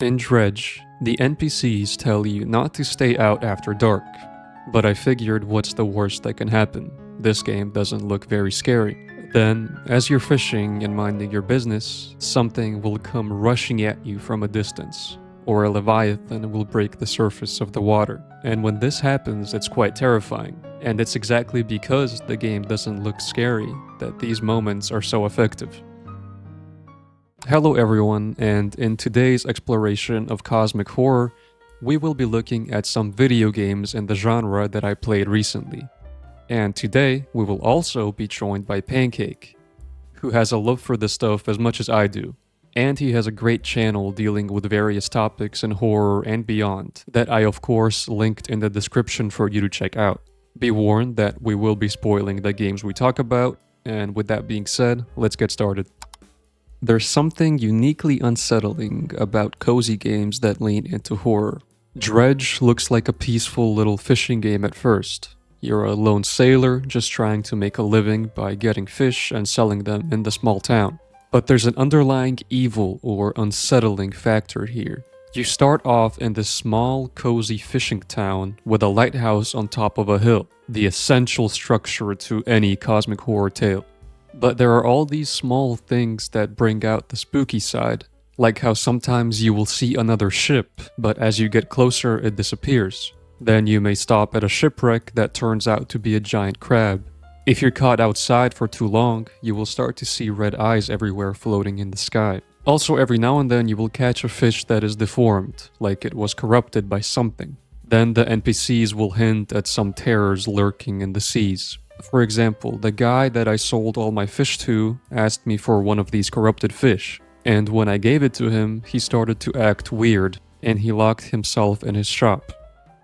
In Dredge, the NPCs tell you not to stay out after dark, but I figured what's the worst that can happen? This game doesn't look very scary. Then, as you're fishing and minding your business, something will come rushing at you from a distance, or a leviathan will break the surface of the water. And when this happens, it's quite terrifying. And it's exactly because the game doesn't look scary that these moments are so effective. Hello everyone, and in today's exploration of cosmic horror, we will be looking at some video games in the genre that I played recently. And today, we will also be joined by Pancake, who has a love for this stuff as much as I do. And he has a great channel dealing with various topics in horror and beyond that I of course linked in the description for you to check out. Be warned that we will be spoiling the games we talk about, and with that being said, let's get started. There's something uniquely unsettling about cozy games that lean into horror. Dredge looks like a peaceful little fishing game at first. You're a lone sailor just trying to make a living by getting fish and selling them in the small town. But there's an underlying evil or unsettling factor here. You start off in this small, cozy fishing town with a lighthouse on top of a hill, the essential structure to any cosmic horror tale. But there are all these small things that bring out the spooky side, like how sometimes you will see another ship, but as you get closer it disappears. Then you may stop at a shipwreck that turns out to be a giant crab. If you're caught outside for too long, you will start to see red eyes everywhere floating in the sky. Also, every now and then you will catch a fish that is deformed, like it was corrupted by something. Then the NPCs will hint at some terrors lurking in the seas. For example, the guy that I sold all my fish to asked me for one of these corrupted fish, and when I gave it to him, he started to act weird, and he locked himself in his shop.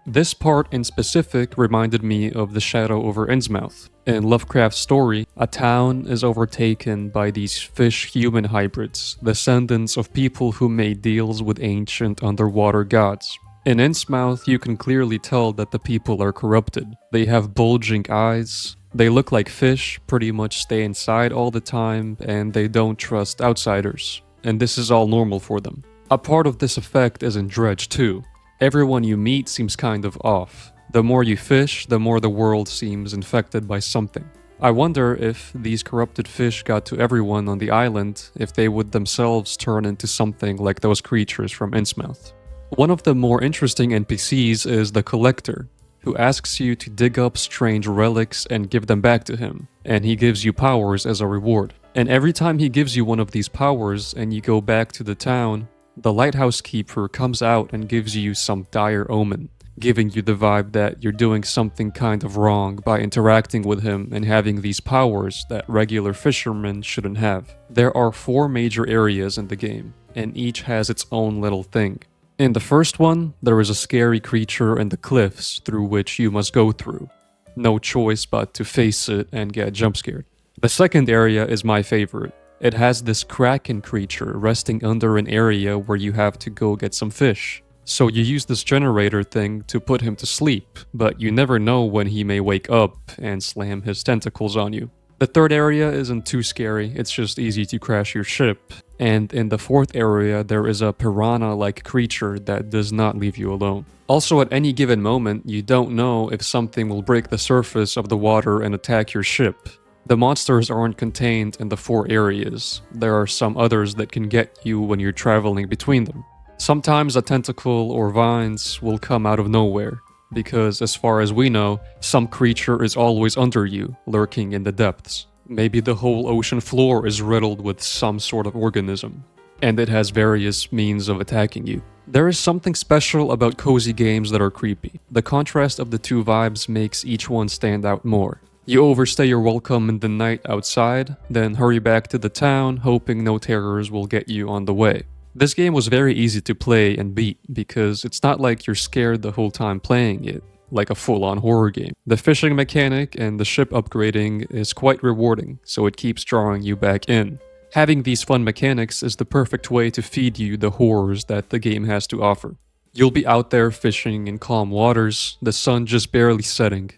This part in specific reminded me of the Shadow Over Innsmouth. In Lovecraft's story, a town is overtaken by these fish-human hybrids, descendants of people who made deals with ancient underwater gods. In Innsmouth, you can clearly tell that the people are corrupted. They have bulging eyes, they look like fish, pretty much stay inside all the time, and they don't trust outsiders. And this is all normal for them. A part of this effect is in Dredge too. Everyone you meet seems kind of off. The more you fish, the more the world seems infected by something. I wonder if these corrupted fish got to everyone on the island, if they would themselves turn into something like those creatures from Innsmouth. One of the more interesting NPCs is the Collector, who asks you to dig up strange relics and give them back to him, and he gives you powers as a reward. And every time he gives you one of these powers and you go back to the town, the lighthouse keeper comes out and gives you some dire omen, giving you the vibe that you're doing something kind of wrong by interacting with him and having these powers that regular fishermen shouldn't have. There are 4 major areas in the game, and each has its own little thing. In the first one, there is a scary creature in the cliffs through which you must go through. No choice but to face it and get jump scared. The second area is my favorite. It has this kraken creature resting under an area where you have to go get some fish. So you use this generator thing to put him to sleep, but you never know when he may wake up and slam his tentacles on you. The third area isn't too scary, it's just easy to crash your ship. And in the fourth area, there is a piranha-like creature that does not leave you alone. Also, at any given moment, you don't know if something will break the surface of the water and attack your ship. The monsters aren't contained in the 4 areas. There are some others that can get you when you're traveling between them. Sometimes a tentacle or vines will come out of nowhere, because as far as we know, some creature is always under you, lurking in the depths. Maybe the whole ocean floor is riddled with some sort of organism, and it has various means of attacking you. There is something special about cozy games that are creepy. The contrast of the 2 vibes makes each one stand out more. You overstay your welcome in the night outside, then hurry back to the town, hoping no terrors will get you on the way. This game was very easy to play and beat, because it's not like you're scared the whole time playing it, like a full-on horror game. The fishing mechanic and the ship upgrading is quite rewarding, so it keeps drawing you back in. Having these fun mechanics is the perfect way to feed you the horrors that the game has to offer. You'll be out there fishing in calm waters, the sun just barely setting,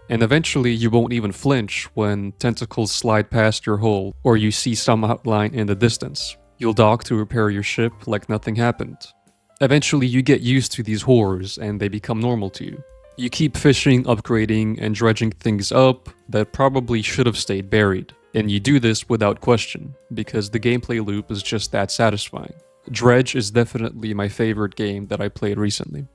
and eventually you won't even flinch when tentacles slide past your hull or you see some outline in the distance. You'll dock to repair your ship like nothing happened. Eventually, you get used to these horrors and they become normal to you. You keep fishing, upgrading, and dredging things up that probably should have stayed buried. And you do this without question, because the gameplay loop is just that satisfying. Dredge is definitely my favorite game that I played recently.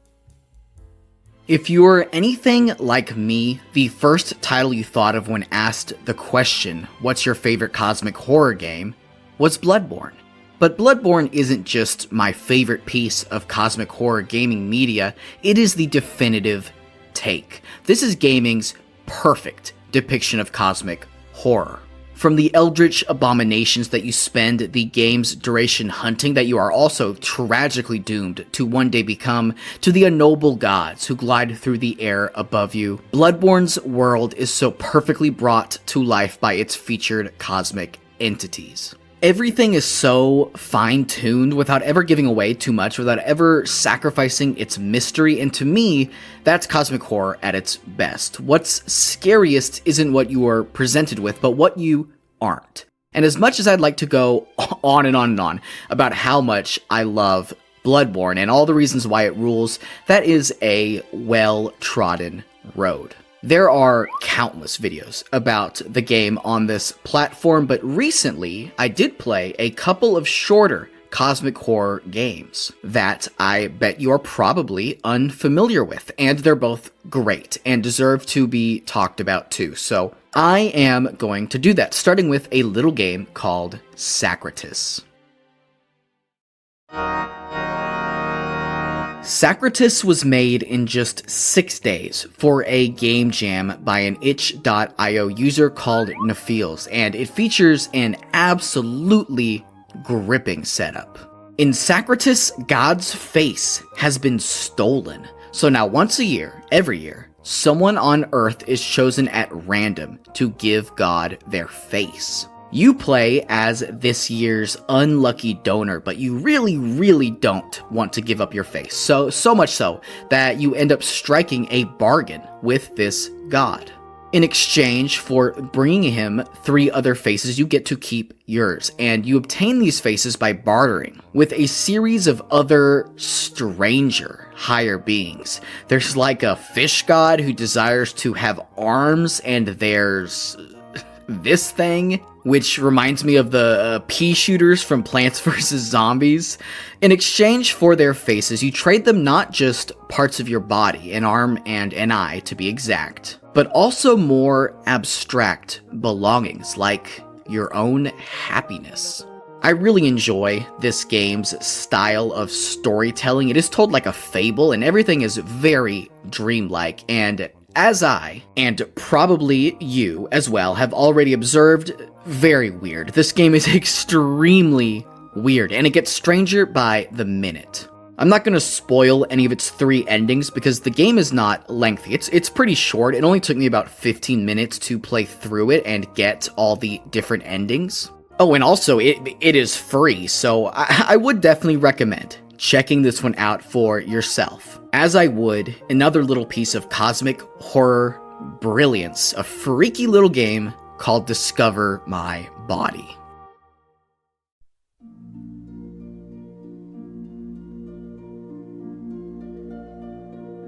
If you're anything like me, the first title you thought of when asked the question, what's your favorite cosmic horror game, was Bloodborne. But Bloodborne isn't just my favorite piece of cosmic horror gaming media, it is the definitive take. This is gaming's perfect depiction of cosmic horror. From the eldritch abominations that you spend the game's duration hunting that you are also tragically doomed to one day become, to the ignoble gods who glide through the air above you, Bloodborne's world is so perfectly brought to life by its featured cosmic entities. Everything is so fine-tuned without ever giving away too much, without ever sacrificing its mystery, and to me, that's cosmic horror at its best. What's scariest isn't what you are presented with, but what you aren't. And as much as I'd like to go on and on and on about how much I love Bloodborne and all the reasons why it rules, that is a well-trodden road. There are countless videos about the game on this platform, but recently I did play a couple of shorter cosmic horror games that I bet you're probably unfamiliar with, and they're both great and deserve to be talked about too. So I am going to do that, starting with a little game called Sacritice. Sacritice was made in just 6 days for a game jam by an itch.io user called Nafils, and it features an absolutely gripping setup. In Sacritice, God's face has been stolen, so now once a year, every year, someone on Earth is chosen at random to give God their face. You play as this year's unlucky donor, but you really don't want to give up your face. So much so that you end up striking a bargain with this god. In exchange for bringing him 3 other faces, you get to keep yours, and you obtain these faces by bartering with a series of other stranger higher beings. There's like a fish god who desires to have arms, and there's this thing, which reminds me of the pea shooters from Plants vs. Zombies. In exchange for their faces, you trade them not just parts of your body, an arm and an eye to be exact, but also more abstract belongings like your own happiness. I really enjoy this game's style of storytelling. It is told like a fable, and everything is very dreamlike, and as I, and probably you as well, have already observed, very weird. This game is extremely weird, and it gets stranger by the minute. I'm not going to spoil any of its 3 endings because the game is not lengthy. It's pretty short. It only took me about 15 minutes to play through it and get all the different endings. Oh, and also, it is free, so I would definitely recommend checking this one out for yourself, as I would another little piece of cosmic horror brilliance, a freaky little game called Discover My Body.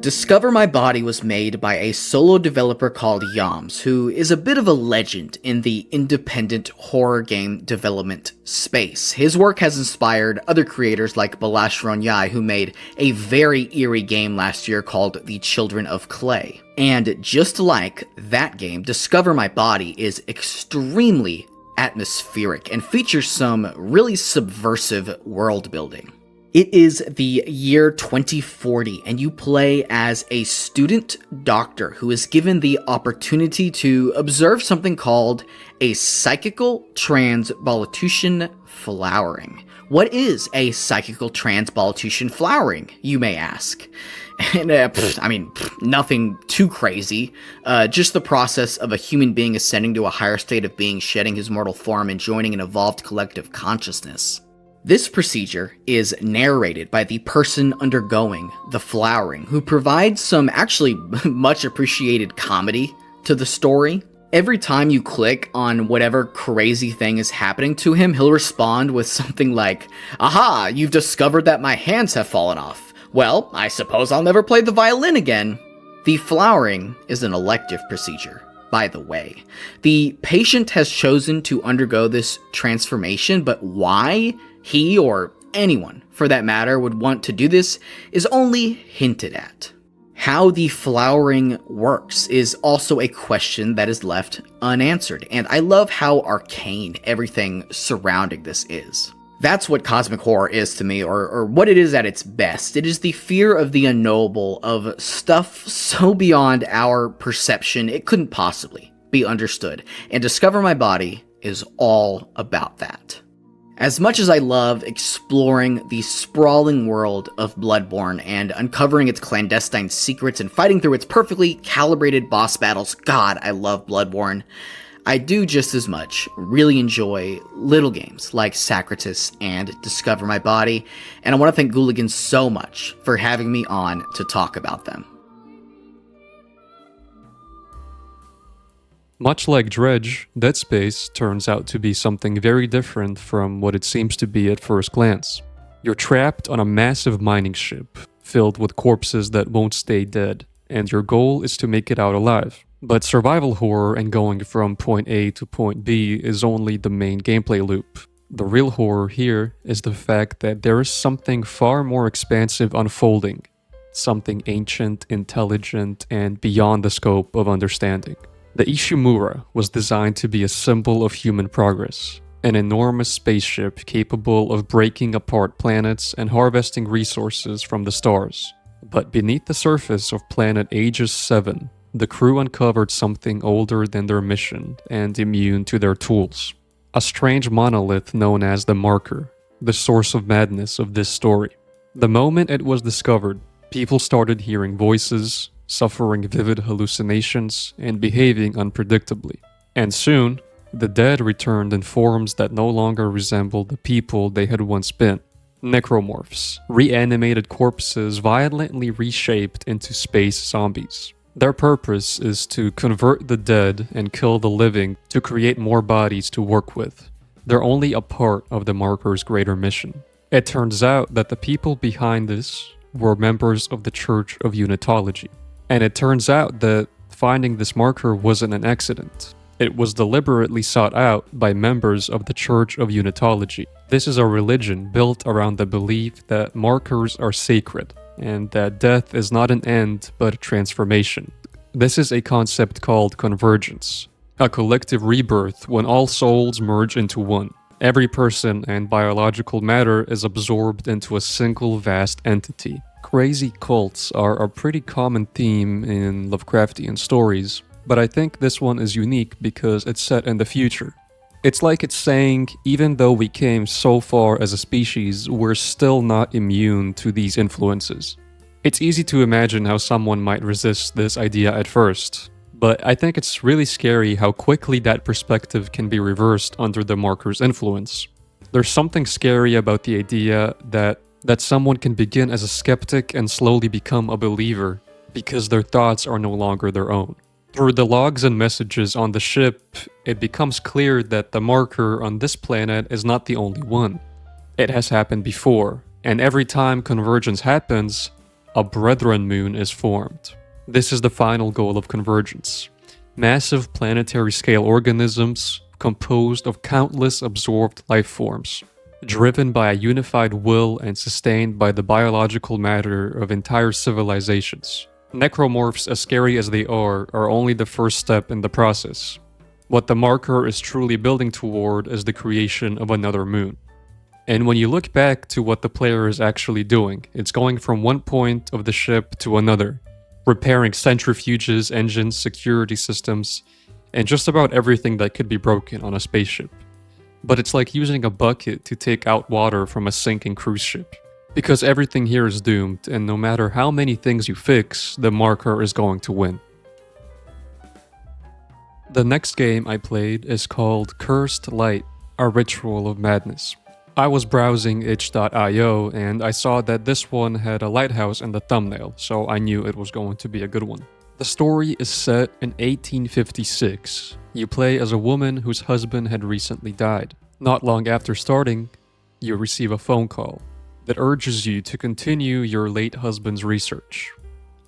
Discover My Body was made by a solo developer called Yams, who is a bit of a legend in the independent horror game development space. His work has inspired other creators like Balash Ronyai, who made a very eerie game last year called The Children of Clay. And just like that game, Discover My Body is extremely atmospheric and features some really subversive world building. It is the year 2040, and you play as a student doctor who is given the opportunity to observe something called a psychical transvolution flowering. What is a psychical transvolution flowering, you may ask? And, nothing too crazy. Just the process of a human being ascending to a higher state of being, shedding his mortal form, and joining an evolved collective consciousness. This procedure is narrated by the person undergoing the flowering, who provides some actually much appreciated comedy to the story. Every time you click on whatever crazy thing is happening to him, he'll respond with something like, "Aha, you've discovered that my hands have fallen off. Well, I suppose I'll never play the violin again." The flowering is an elective procedure, by the way. The patient has chosen to undergo this transformation, but why he, or anyone for that matter, would want to do this is only hinted at. How the flowering works is also a question that is left unanswered, and I love how arcane everything surrounding this is. That's what cosmic horror is to me, or what it is at its best. It is the fear of the unknowable, of stuff so beyond our perception it couldn't possibly be understood, and Discover My Body is all about that. As much as I love exploring the sprawling world of Bloodborne and uncovering its clandestine secrets and fighting through its perfectly calibrated boss battles, God, I love Bloodborne, I do just as much really enjoy little games like Sacritice and Discover My Body, and I want to thank Ghouligan so much for having me on to talk about them. Much like Dredge, Dead Space turns out to be something very different from what it seems to be at first glance. You're trapped on a massive mining ship, filled with corpses that won't stay dead, and your goal is to make it out alive. But survival horror and going from point A to point B is only the main gameplay loop. The real horror here is the fact that there is something far more expansive unfolding, something ancient, intelligent, and beyond the scope of understanding. The Ishimura was designed to be a symbol of human progress, an enormous spaceship capable of breaking apart planets and harvesting resources from the stars. But beneath the surface of planet Aegis 7, the crew uncovered something older than their mission and immune to their tools. A strange monolith known as the Marker, the source of madness of this story. The moment it was discovered, people started hearing voices, suffering vivid hallucinations, and behaving unpredictably. And soon, the dead returned in forms that no longer resembled the people they had once been. Necromorphs, reanimated corpses violently reshaped into space zombies. Their purpose is to convert the dead and kill the living to create more bodies to work with. They're only a part of the Marker's greater mission. It turns out that the people behind this were members of the Church of Unitology. And it turns out that finding this marker wasn't an accident. It was deliberately sought out by members of the Church of Unitology. This is a religion built around the belief that markers are sacred, and that death is not an end but a transformation. This is a concept called convergence, a collective rebirth when all souls merge into one. Every person and biological matter is absorbed into a single vast entity. Crazy cults are a pretty common theme in Lovecraftian stories, but I think this one is unique because it's set in the future. It's like it's saying, even though we came so far as a species, we're still not immune to these influences. It's easy to imagine how someone might resist this idea at first, but I think it's really scary how quickly that perspective can be reversed under the marker's influence. There's something scary about the idea that someone can begin as a skeptic and slowly become a believer because their thoughts are no longer their own. Through the logs and messages on the ship, it becomes clear that the marker on this planet is not the only one. It has happened before, and every time convergence happens, a brethren moon is formed. This is the final goal of convergence. Massive planetary-scale organisms composed of countless absorbed life forms, driven by a unified will and sustained by the biological matter of entire civilizations. Necromorphs, as scary as they are only the first step in the process. What the marker is truly building toward is the creation of another moon. And when you look back to what the player is actually doing, it's going from one point of the ship to another, repairing centrifuges, engines, security systems, and just about everything that could be broken on a spaceship. But it's like using a bucket to take out water from a sinking cruise ship. Because everything here is doomed, and no matter how many things you fix, the marker is going to win. The next game I played is called Cursed Light, A Ritual of Madness. I was browsing itch.io and I saw that this one had a lighthouse in the thumbnail, so I knew it was going to be a good one. The story is set in 1856, You play as a woman whose husband had recently died. Not long after starting, you receive a phone call that urges you to continue your late husband's research.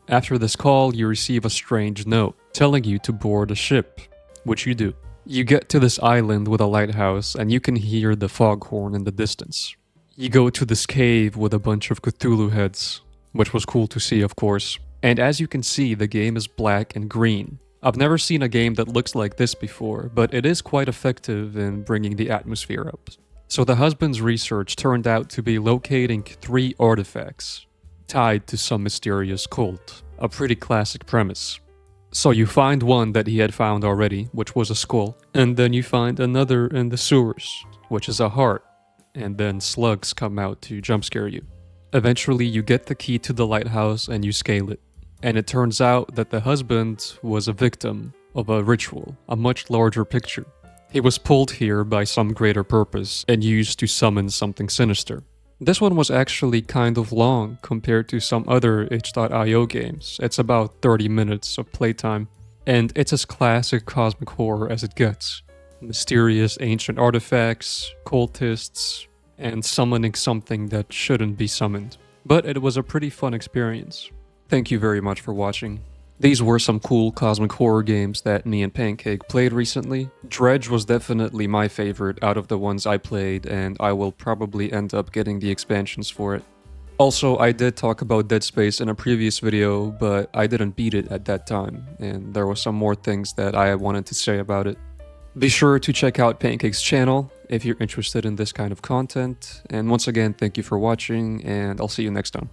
After this call, you receive a strange note telling you to board a ship, which you do. You get to this island with a lighthouse and you can hear the foghorn in the distance. You go to this cave with a bunch of Cthulhu heads, which was cool to see, of course. And as you can see, the game is black and green. I've never seen a game that looks like this before, but it is quite effective in bringing the atmosphere up. So the husband's research turned out to be locating 3 artifacts tied to some mysterious cult. A pretty classic premise. So you find one that he had found already, which was a skull, and then you find another in the sewers, which is a heart, and then slugs come out to jump scare you. Eventually you get the key to the lighthouse and you scale it. And it turns out that the husband was a victim of a ritual, a much larger picture. He was pulled here by some greater purpose and used to summon something sinister. This one was actually kind of long compared to some other itch.io games. It's about 30 minutes of playtime, and it's as classic cosmic horror as it gets. Mysterious ancient artifacts, cultists, and summoning something that shouldn't be summoned. But it was a pretty fun experience. Thank you very much for watching. These were some cool cosmic horror games that me and Pancake played recently. Dredge was definitely my favorite out of the ones I played, and I will probably end up getting the expansions for it. Also, I did talk about Dead Space in a previous video, but I didn't beat it at that time, and there were some more things that I wanted to say about it. Be sure to check out Pancake's channel if you're interested in this kind of content, and once again, thank you for watching, and I'll see you next time.